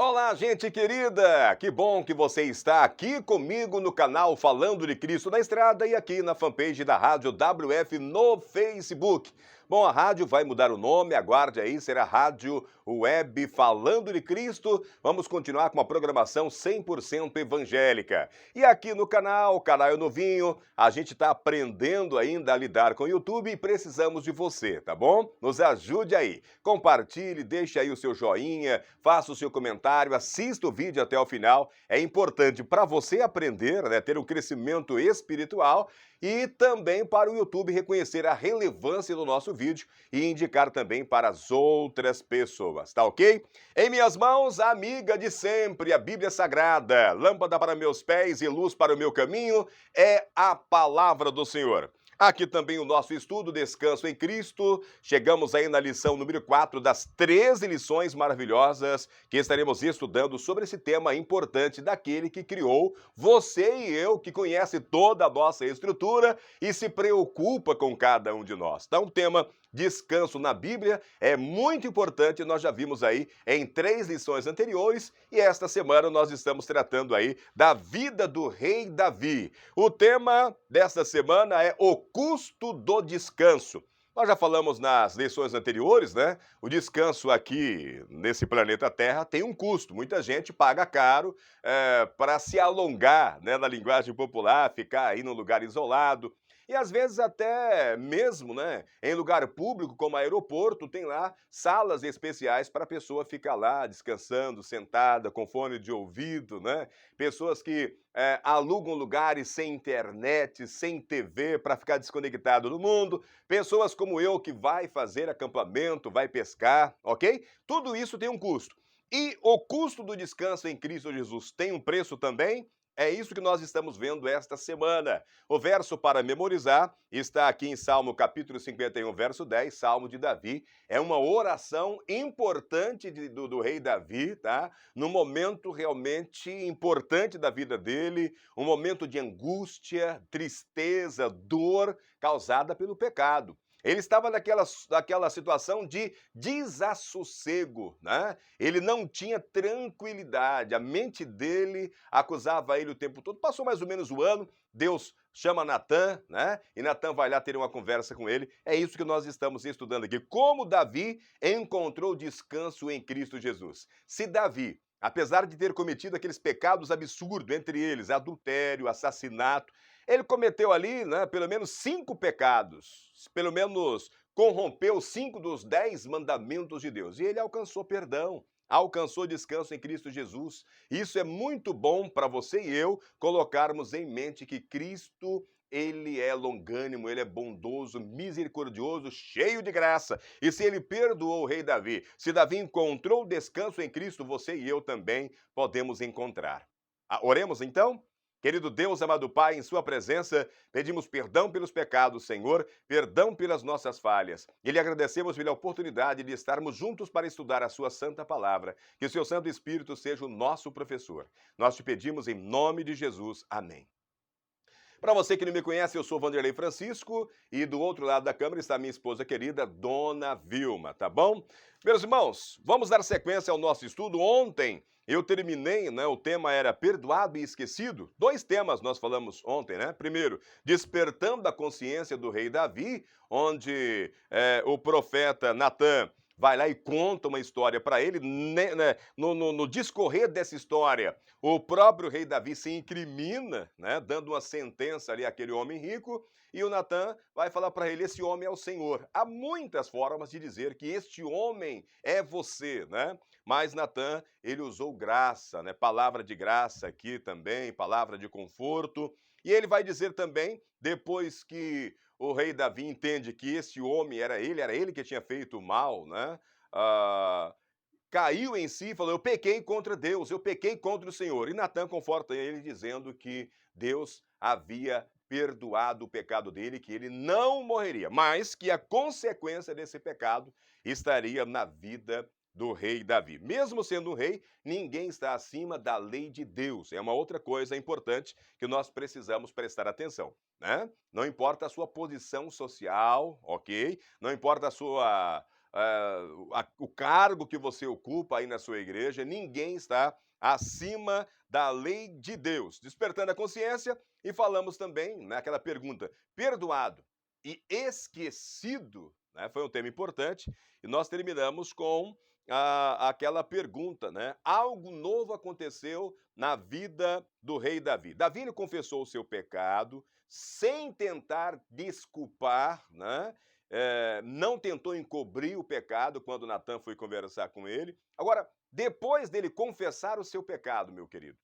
Olá, gente querida! Que bom que você está aqui comigo no canal Falando de Cristo na Estrada e aqui na fanpage da Rádio WF no Facebook. Bom, a rádio vai mudar o nome, aguarde aí, será Rádio Web Falando de Cristo. Vamos continuar com uma programação 100% evangélica. E aqui no canal, o canal é novinho, a gente está aprendendo ainda a lidar com o YouTube e precisamos de você, tá bom? Nos ajude aí. Compartilhe, deixe aí o seu joinha, faça o seu comentário, assista o vídeo até o final. É importante para você aprender, né, ter um crescimento espiritual e também para o YouTube reconhecer a relevância do nosso vídeo e indicar também para as outras pessoas, tá ok? Em minhas mãos, a amiga de sempre, a Bíblia Sagrada, lâmpada para meus pés e luz para o meu caminho, é a palavra do Senhor. Aqui também o nosso estudo Descanso em Cristo. Chegamos aí na lição número 4 das 13 lições maravilhosas que estaremos estudando sobre esse tema importante daquele que criou você e eu, que conhece toda a nossa estrutura e se preocupa com cada um de nós. Então, o tema descanso na Bíblia é muito importante, nós já vimos aí em 3 lições anteriores e esta semana nós estamos tratando aí da vida do rei Davi. O tema desta semana é o custo do descanso. Nós já falamos nas lições anteriores, né? O descanso aqui nesse planeta Terra tem um custo. Muita gente paga caro para se alongar, né? Na linguagem popular, ficar aí num lugar isolado. E às vezes até mesmo, né, em lugar público como aeroporto, tem lá salas especiais para a pessoa ficar lá descansando, sentada, com fone de ouvido, né? Pessoas que alugam lugares sem internet, sem TV, para ficar desconectado do mundo. Pessoas como eu que vai fazer acampamento, vai pescar, ok? Tudo isso tem um custo. E o custo do descanso em Cristo Jesus tem um preço também? É isso que nós estamos vendo esta semana. O verso para memorizar está aqui em Salmo capítulo 51, verso 10, Salmo de Davi. É uma oração importante do rei Davi, tá? Num momento realmente importante da vida dele, um momento de angústia, tristeza, dor causada pelo pecado. Ele estava naquela situação de desassossego, né? Ele não tinha tranquilidade, a mente dele acusava ele o tempo todo. Passou mais ou menos o ano, Deus chama Natã, né? E Natã vai lá ter uma conversa com ele. É isso que nós estamos estudando aqui. Como Davi encontrou descanso em Cristo Jesus. Se Davi, apesar de ter cometido aqueles pecados absurdos, entre eles adultério, assassinato, ele cometeu ali, né, pelo menos 5 pecados, pelo menos corrompeu 5 dos 10 mandamentos de Deus. E ele alcançou perdão, alcançou descanso em Cristo Jesus. Isso é muito bom para você e eu colocarmos em mente que Cristo, ele é longânimo, ele é bondoso, misericordioso, cheio de graça. E se ele perdoou o rei Davi, se Davi encontrou descanso em Cristo, você e eu também podemos encontrar. Oremos então? Querido Deus, amado Pai, em sua presença, pedimos perdão pelos pecados, Senhor, perdão pelas nossas falhas. E lhe agradecemos pela oportunidade de estarmos juntos para estudar a sua santa palavra. Que o seu Santo Espírito seja o nosso professor. Nós te pedimos em nome de Jesus. Amém. Para você que não me conhece, eu sou Vanderlei Francisco e do outro lado da câmera está minha esposa querida, Dona Vilma, tá bom? Meus irmãos, vamos dar sequência ao nosso estudo. Ontem eu terminei, né? O tema era perdoado e esquecido. 2 temas nós falamos ontem, né? Primeiro, despertando a consciência do rei Davi, onde o profeta Natã vai lá e conta uma história para ele. Né, no discorrer dessa história, o próprio rei Davi se incrimina, né, dando uma sentença ali àquele homem rico, e o Natã vai falar para ele: esse homem é o Senhor. Há muitas formas de dizer que este homem é você, né? Mas Natã, ele usou graça, né? Palavra de graça aqui também, palavra de conforto. E ele vai dizer também, depois que o rei Davi entende que esse homem era ele que tinha feito o mal, né? Ah, caiu em si e falou: eu pequei contra Deus, eu pequei contra o Senhor. E Natã conforta ele dizendo que Deus havia perdoado o pecado dele, que ele não morreria, mas que a consequência desse pecado estaria na vida do rei Davi. Mesmo sendo um rei, ninguém está acima da lei de Deus. É uma outra coisa importante que nós precisamos prestar atenção, né? Não importa a sua posição social, ok? Não importa a sua o cargo que você ocupa aí na sua igreja, ninguém está acima da lei de Deus. Despertando a consciência e falamos também naquela pergunta, perdoado e esquecido, né, foi um tema importante, e nós terminamos com aquela pergunta, né? Algo novo aconteceu na vida do rei Davi. Davi ele confessou o seu pecado sem tentar desculpar, né? Não tentou encobrir o pecado quando Natan foi conversar com ele. Agora, depois dele confessar o seu pecado, meu querido,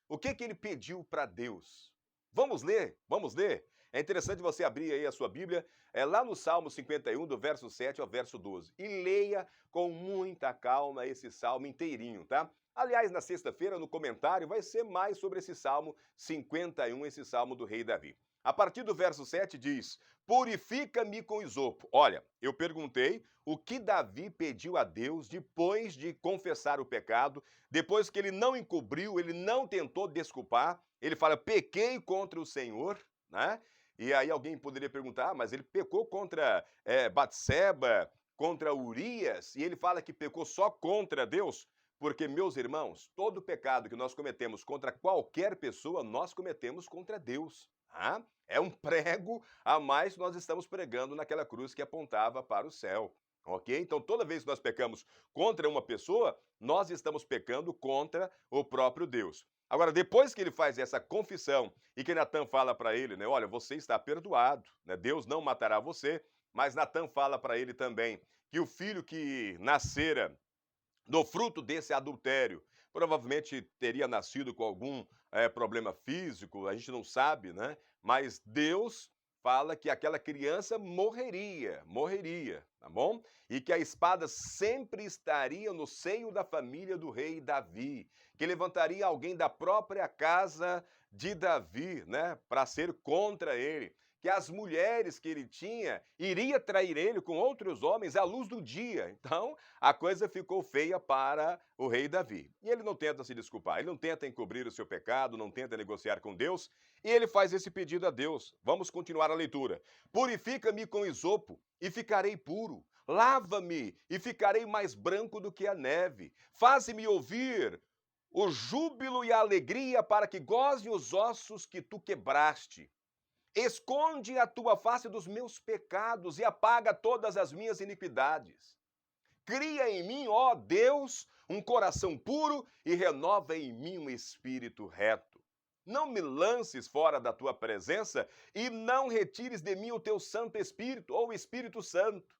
o que que ele pediu para Deus? Vamos ler, vamos ler. É interessante você abrir aí a sua Bíblia, lá no Salmo 51, do verso 7 ao verso 12. E leia com muita calma esse salmo inteirinho, tá? Aliás, na sexta-feira, no comentário, vai ser mais sobre esse Salmo 51, esse Salmo do rei Davi. A partir do verso 7 diz: Purifica-me com isopo. Olha, eu perguntei o que Davi pediu a Deus depois de confessar o pecado, depois que ele não encobriu, ele não tentou desculpar, ele fala: pequei contra o Senhor, né? E aí alguém poderia perguntar, mas ele pecou contra Batseba, contra Urias, e ele fala que pecou só contra Deus? Porque, meus irmãos, todo pecado que nós cometemos contra qualquer pessoa, nós cometemos contra Deus. Tá? É um prego a mais que nós estamos pregando naquela cruz que apontava para o céu. Ok? Então, toda vez que nós pecamos contra uma pessoa, nós estamos pecando contra o próprio Deus. Agora, depois que ele faz essa confissão e que Natan fala para ele, né, olha, você está perdoado, né, Deus não matará você, mas Natan fala para ele também que o filho que nascera do fruto desse adultério, provavelmente teria nascido com algum problema físico, a gente não sabe, né? Mas Deus fala que aquela criança morreria, morreria, tá bom? E que a espada sempre estaria no seio da família do rei Davi, que levantaria alguém da própria casa de Davi, né, para ser contra ele, que as mulheres que ele tinha iria trair ele com outros homens à luz do dia. Então, a coisa ficou feia para o rei Davi. E ele não tenta se desculpar, ele não tenta encobrir o seu pecado, não tenta negociar com Deus, e ele faz esse pedido a Deus. Vamos continuar a leitura. Purifica-me com isopo e ficarei puro. Lava-me e ficarei mais branco do que a neve. Faze-me ouvir o júbilo e a alegria para que gozem os ossos que tu quebraste. Esconde a tua face dos meus pecados e apaga todas as minhas iniquidades. Cria em mim, ó Deus, um coração puro e renova em mim um espírito reto. Não me lances fora da tua presença e não retires de mim o teu Santo Espírito, ou o Espírito Santo.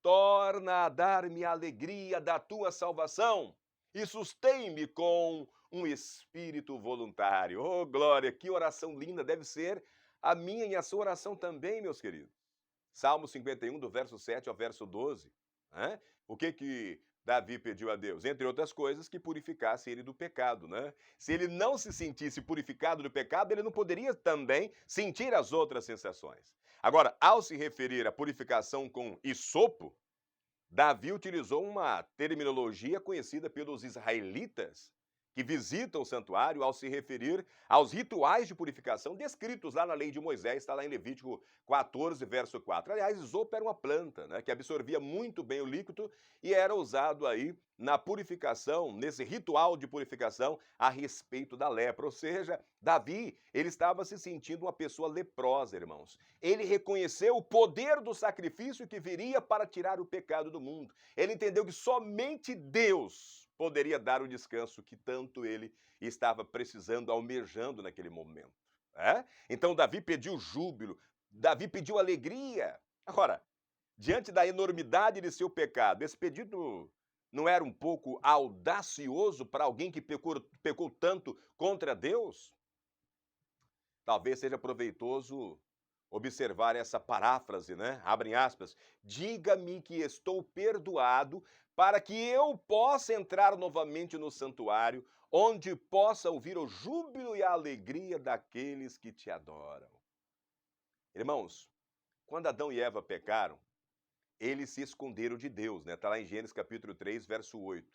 Torna a dar-me a alegria da tua salvação e sustém-me com um espírito voluntário. Oh, glória, que oração linda deve ser a minha e a sua oração também, meus queridos. Salmo 51, do verso 7 ao verso 12. Né? O que Davi pediu a Deus? Entre outras coisas, que purificasse ele do pecado. Né? Se ele não se sentisse purificado do pecado, ele não poderia também sentir as outras sensações. Agora, ao se referir à purificação com hisopo, Davi utilizou uma terminologia conhecida pelos israelitas que visitam o santuário ao se referir aos rituais de purificação descritos lá na lei de Moisés, está lá em Levítico 14, verso 4. Aliás, isopo era uma planta, né, que absorvia muito bem o líquido e era usado aí na purificação, nesse ritual de purificação a respeito da lepra. Ou seja, Davi, ele estava se sentindo uma pessoa leprosa, irmãos. Ele reconheceu o poder do sacrifício que viria para tirar o pecado do mundo. Ele entendeu que somente Deus poderia dar o descanso que tanto ele estava precisando, almejando naquele momento. Então Davi pediu júbilo, Davi pediu alegria. Agora, diante da enormidade de seu pecado, esse pedido não era um pouco audacioso para alguém que pecou tanto contra Deus? Talvez seja proveitoso observar essa paráfrase, né? Abrem aspas. Diga-me que estou perdoado para que eu possa entrar novamente no santuário, onde possa ouvir o júbilo e a alegria daqueles que te adoram. Irmãos, quando Adão e Eva pecaram, eles se esconderam de Deus, né? Está lá em Gênesis capítulo 3, verso 8.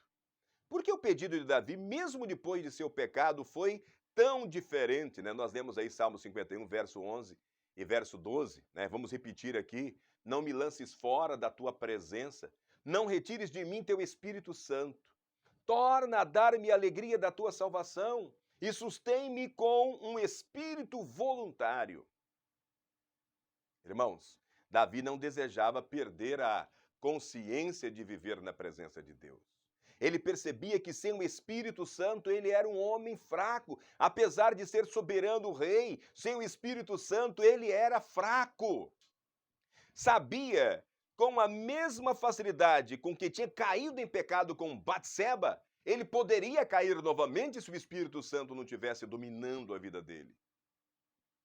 Por que o pedido de Davi, mesmo depois de seu pecado, foi tão diferente, né? Nós lemos aí Salmo 51, verso 11 e verso 12, né? Vamos repetir aqui. Não me lances fora da tua presença, não retires de mim teu Espírito Santo. Torna a dar-me a alegria da tua salvação e sustém-me com um espírito voluntário. Irmãos, Davi não desejava perder a consciência de viver na presença de Deus. Ele percebia que sem o Espírito Santo ele era um homem fraco. Apesar de ser soberano rei, sem o Espírito Santo ele era fraco. Sabia com a mesma facilidade com que tinha caído em pecado com Batseba, ele poderia cair novamente se o Espírito Santo não tivesse dominando a vida dele.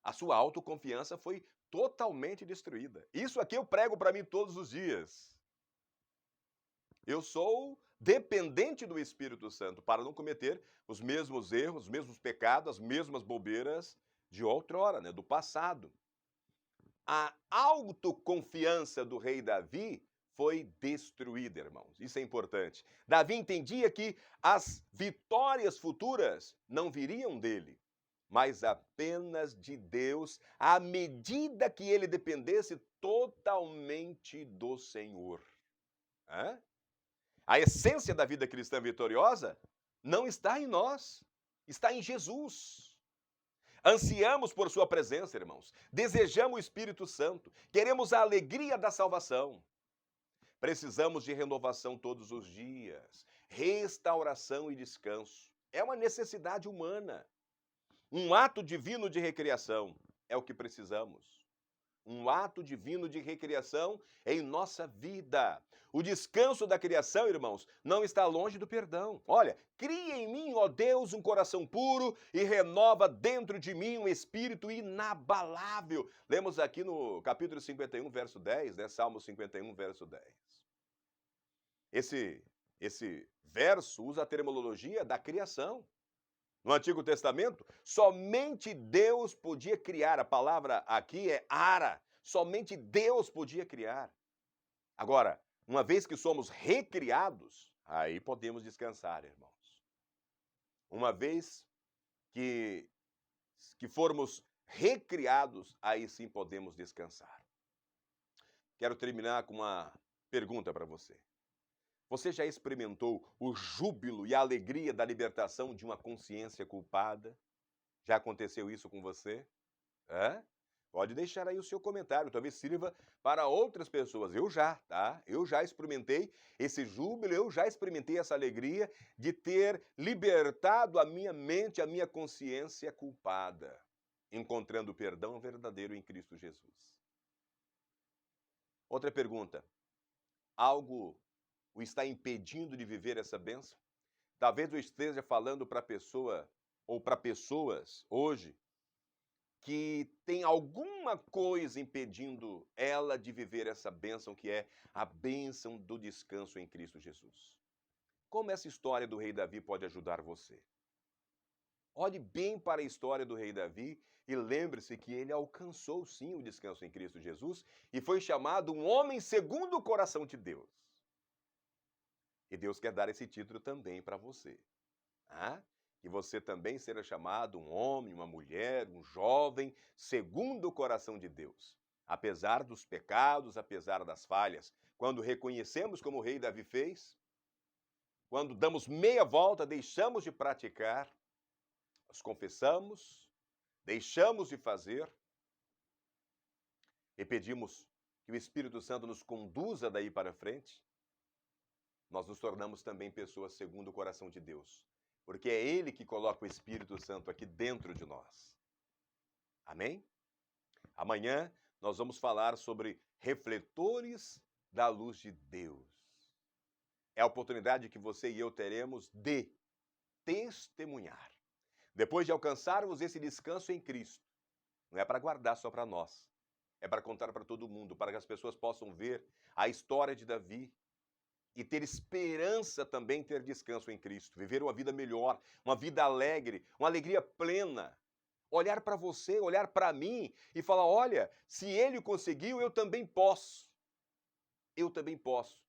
A sua autoconfiança foi totalmente destruída. Isso aqui eu prego para mim todos os dias. Eu sou dependente do Espírito Santo para não cometer os mesmos erros, os mesmos pecados, as mesmas bobeiras de outrora, do passado. A autoconfiança do rei Davi foi destruída, irmãos. Isso é importante. Davi entendia que as vitórias futuras não viriam dele, mas apenas de Deus, à medida que ele dependesse totalmente do Senhor. A essência da vida cristã vitoriosa não está em nós, está em Jesus. Ansiamos por sua presença, irmãos. Desejamos o Espírito Santo. Queremos a alegria da salvação. Precisamos de renovação todos os dias, restauração e descanso. É uma necessidade humana. Um ato divino de recriação é o que precisamos. Um ato divino de recriação em nossa vida. O descanso da criação, irmãos, não está longe do perdão. Olha, cria em mim, ó Deus, um coração puro e renova dentro de mim um espírito inabalável. Lemos aqui no capítulo 51, verso 10, Salmo 51, verso 10. Esse verso usa a terminologia da criação. No Antigo Testamento, somente Deus podia criar. A palavra aqui é ara. Somente Deus podia criar. Agora, uma vez que somos recriados, aí podemos descansar, irmãos. Uma vez que formos recriados, aí sim podemos descansar. Quero terminar com uma pergunta para você. Você já experimentou o júbilo e a alegria da libertação de uma consciência culpada? Já aconteceu isso com você? Pode deixar aí o seu comentário, talvez sirva para outras pessoas. Eu já experimentei esse júbilo, eu já experimentei essa alegria de ter libertado a minha mente, a minha consciência culpada, encontrando o perdão verdadeiro em Cristo Jesus. Outra pergunta. Algo o está impedindo de viver essa bênção? Talvez eu esteja falando para a pessoa ou para pessoas hoje que tem alguma coisa impedindo ela de viver essa bênção que é a bênção do descanso em Cristo Jesus. Como essa história do rei Davi pode ajudar você? Olhe bem para a história do rei Davi e lembre-se que ele alcançou sim o descanso em Cristo Jesus e foi chamado um homem segundo o coração de Deus. E Deus quer dar esse título também para você. Que você também seja chamado um homem, uma mulher, um jovem, segundo o coração de Deus. Apesar dos pecados, apesar das falhas. Quando reconhecemos como o rei Davi fez, quando damos meia volta, deixamos de praticar, nós confessamos, deixamos de fazer e pedimos que o Espírito Santo nos conduza daí para frente, nós nos tornamos também pessoas segundo o coração de Deus. Porque é Ele que coloca o Espírito Santo aqui dentro de nós. Amém? Amanhã nós vamos falar sobre refletores da luz de Deus. É a oportunidade que você e eu teremos de testemunhar. Depois de alcançarmos esse descanso em Cristo, não é para guardar só para nós. É para contar para todo mundo, para que as pessoas possam ver a história de Davi, e ter esperança também, ter descanso em Cristo. Viver uma vida melhor, uma vida alegre, uma alegria plena. Olhar para você, olhar para mim e falar, olha, se ele conseguiu, eu também posso. Eu também posso.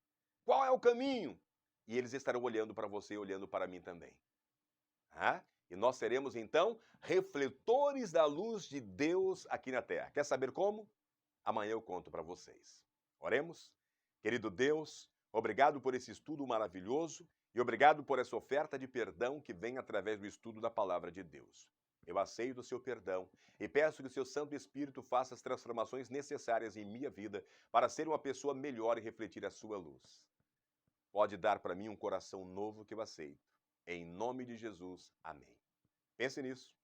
Qual é o caminho? E eles estarão olhando para você, olhando para mim também. E nós seremos, então, refletores da luz de Deus aqui na terra. Quer saber como? Amanhã eu conto para vocês. Oremos? Querido Deus, Obrigado por esse estudo maravilhoso e obrigado por essa oferta de perdão que vem através do estudo da palavra de Deus. Eu aceito o seu perdão e peço que o seu Santo Espírito faça as transformações necessárias em minha vida para ser uma pessoa melhor e refletir a sua luz. Pode dar para mim um coração novo que eu aceito. Em nome de Jesus, amém. Pense nisso.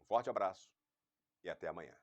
Um forte abraço e até amanhã.